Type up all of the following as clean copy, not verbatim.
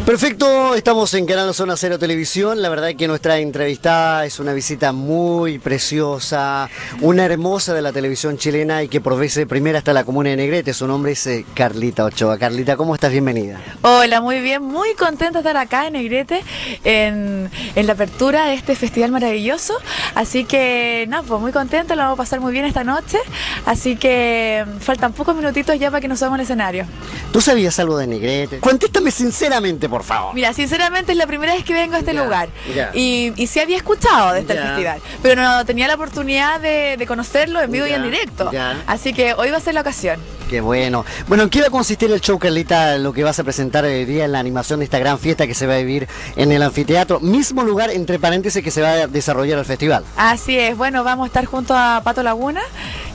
Perfecto, estamos en Canal Zona Cero Televisión. La verdad que nuestra entrevistada es una visita muy preciosa, una hermosa de la televisión chilena y que por vez primera está en la comuna de Negrete. Su nombre es Carlita Ochoa. Carlita, ¿cómo estás? Bienvenida. Hola, muy bien, muy contenta de estar acá en Negrete en la apertura de este festival maravilloso. Así que, nada, pues muy contenta, lo vamos a pasar muy bien esta noche. Así que faltan pocos minutitos ya para que nos subamos al escenario. ¿Tú sabías algo de Negrete? Contéstame sinceramente, por favor. Mira, sinceramente es la primera vez que vengo a este lugar. Y sí había escuchado de este festival, pero no tenía la oportunidad de conocerlo en vivo y en directo. Así que hoy va a ser la ocasión. Qué bueno. Bueno, ¿en qué va a consistir el show, Carlita? Lo que vas a presentar hoy día en la animación de esta gran fiesta que se va a vivir en el anfiteatro, mismo lugar, entre paréntesis, que se va a desarrollar el festival. Así es, bueno, vamos a estar junto a Pato Laguna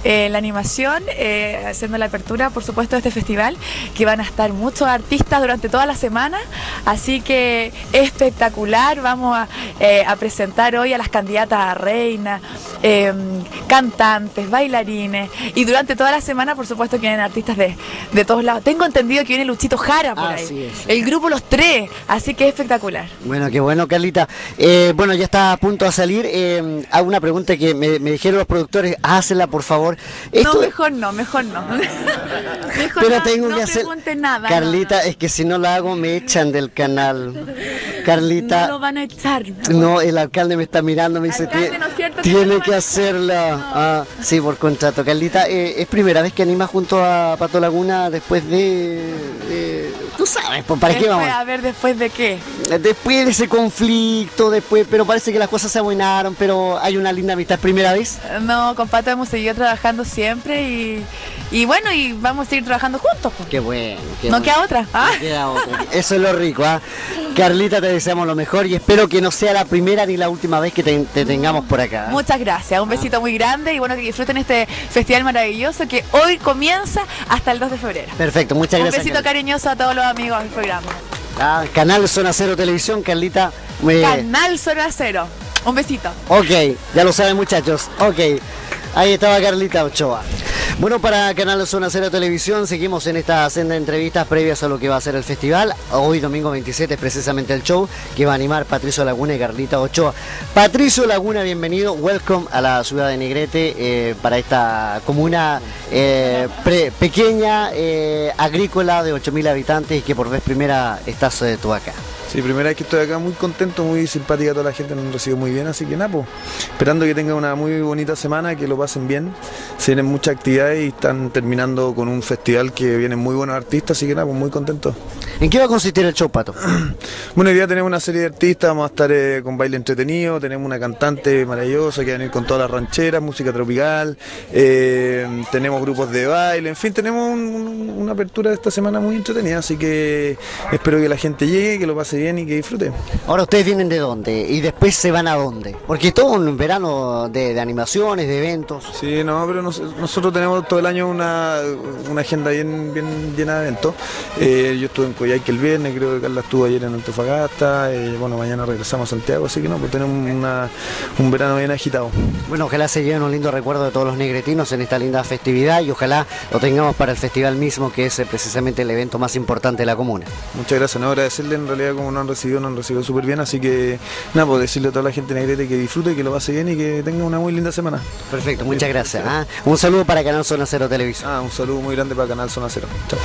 en la animación, haciendo la apertura, por supuesto, de este festival, que van a estar muchos artistas durante toda la semana, así que espectacular. Vamos a presentar hoy a las candidatas a reina, cantantes, bailarines, y durante toda la semana, por supuesto, que vienen artistas de todos lados. Tengo entendido que viene Luchito Jara por ahí, el grupo Los Tres, así que espectacular. Bueno, qué bueno, Carlita. Bueno, ya está a punto de salir. Hago una pregunta que me dijeron los productores, hácela por favor. No, mejor no. Mejor pero tengo no que hacer. Nada, Carlita, es que si no lo hago me echan del canal. Carlita. No lo van a echar. No, el alcalde me está mirando, me dice, tiene que hacerla. Sí, por contrato. Carlita, ¿es primera vez que anima junto a Pato Laguna después de tú sabes, ¿para qué vamos? A ver, ¿después de qué? Después de ese conflicto, pero parece que las cosas se abuenaron, pero hay una linda amistad. ¿Primera vez? No, con Pato hemos seguido trabajando siempre y bueno, y vamos a seguir trabajando juntos. Qué bueno. No queda otra. No queda otra. Eso es lo rico, ¿ah? Carlita, te deseamos lo mejor y espero que no sea la primera ni la última vez que te tengamos por acá. Muchas gracias, un besito muy grande y bueno, que disfruten este festival maravilloso que hoy comienza hasta el 2 de febrero. Perfecto, muchas gracias. Un besito cariñoso a todos los amigos del programa. Canal Zona Cero Televisión, Carlita. Canal Zona Cero. Un besito. Ok, ya lo saben, muchachos. Ok, ahí estaba Carlita Ochoa. Bueno, para Canal Zona Cero Televisión seguimos en esta senda de entrevistas previas a lo que va a ser el festival. Hoy domingo 27 es precisamente el show que va a animar Patricio Laguna y Carlita Ochoa. Patricio Laguna, bienvenido, welcome a la ciudad de Negrete, para esta comuna pequeña, agrícola de 8.000 habitantes y que por vez primera estás tú acá. Sí, primera vez que estoy acá, muy contento, muy simpática toda la gente, nos recibió muy bien, así que nada, pues, esperando que tengan una muy bonita semana, que lo pasen bien. Se vienen muchas actividades y están terminando con un festival que vienen muy buenos artistas, así que nada, pues muy contentos. ¿En qué va a consistir el show, Pato? Bueno, hoy día tenemos una serie de artistas, vamos a estar con baile entretenido, tenemos una cantante maravillosa que va a venir con todas las rancheras, música tropical, tenemos grupos de baile, en fin, tenemos una apertura de esta semana muy entretenida, así que espero que la gente llegue, que lo pase bien y que disfruten. Ahora, ¿ustedes vienen de dónde? ¿Y después se van a dónde? Porque es todo un verano de animaciones, de eventos. Sí, no, pero nosotros tenemos todo el año una agenda bien llena de eventos. Yo estuve en Coyhaique el viernes, creo que Carla estuvo ayer en Antofagasta, bueno, mañana regresamos a Santiago, así que no, pues tenemos un verano bien agitado. Bueno, ojalá se lleven un lindo recuerdo de todos los negretinos en esta linda festividad y ojalá lo tengamos para el festival mismo, que es precisamente el evento más importante de la comuna. Muchas gracias, no, agradecerle en realidad como nos han recibido súper bien, así que nada, pues decirle a toda la gente de Negrete que disfrute, que lo pase bien y que tenga una muy linda semana. Perfecto, muchas gracias. Un saludo para Canal Zona Cero Televisión. Un saludo muy grande para Canal Zona Cero. Chao.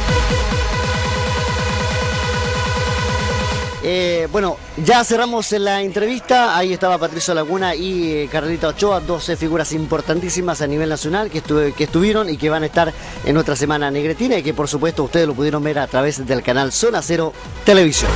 Bueno, ya cerramos la entrevista. Ahí estaba Patricio Laguna y Carlita Ochoa, 12 figuras importantísimas a nivel nacional que estuvieron y que van a estar en nuestra semana negretina y que por supuesto ustedes lo pudieron ver a través del canal Zona Cero Televisión.